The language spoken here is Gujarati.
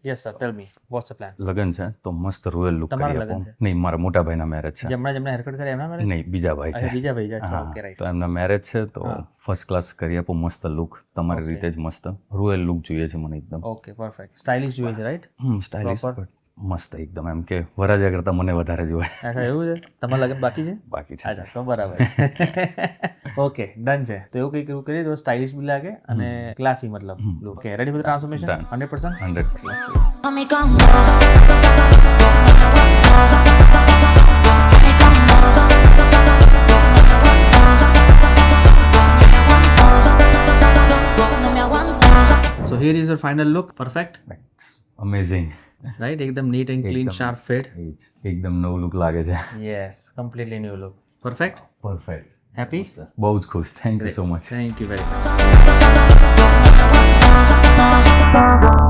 Yes sir tell me what's the plan. લગન છે તો મસ્ત રોયલ લુક તમારા કરી લગન આપો. છે? નહીં, મારા મોટા ભાઈના મેરેજ છે. જેમણે હેરકટ કરે એમના મેરેજ? નહીં, બીજા ભાઈ છે. બીજા ભાઈ છે. અચ્છા હા, ઓકે રાઈટ. તો એમના મેરેજ છે તો ફર્સ્ટ ક્લાસ કરી આપો. મસ્ત લુક તમારી રીતે જ મસ્ત રોયલ લુક જોઈએ છે મને એકદમ. Okay perfect. સ્ટાઇલિશ જોઈએ છે રાઈટ? Stylish Proper. મસ્ત એકદમ, એમ કે વરાજા કરતાં મને વધારે જોઈએ. અચ્છા એવું છે? તમારા લગન બાકી છે? બાકી છે. અચ્છા તો બરાબર. ઓકે ડન છે. તો એવું કંઈક એવું કરીએ તો સ્ટાઇલિશ બી લાગે અને ક્લાસી મતલબ look. Okay ready for the transformation? Done. 100%? 100%. So here is your final look. Perfect. Amazing. Right? એકદમ neat and clean, એકદમ. sharp fit. એકદમ નવું લુક લાગે છે. Yes, completely new look. Perfect. Perfect. Happy? બહુ જ ખુશ. Thank you so much. Thank you very much.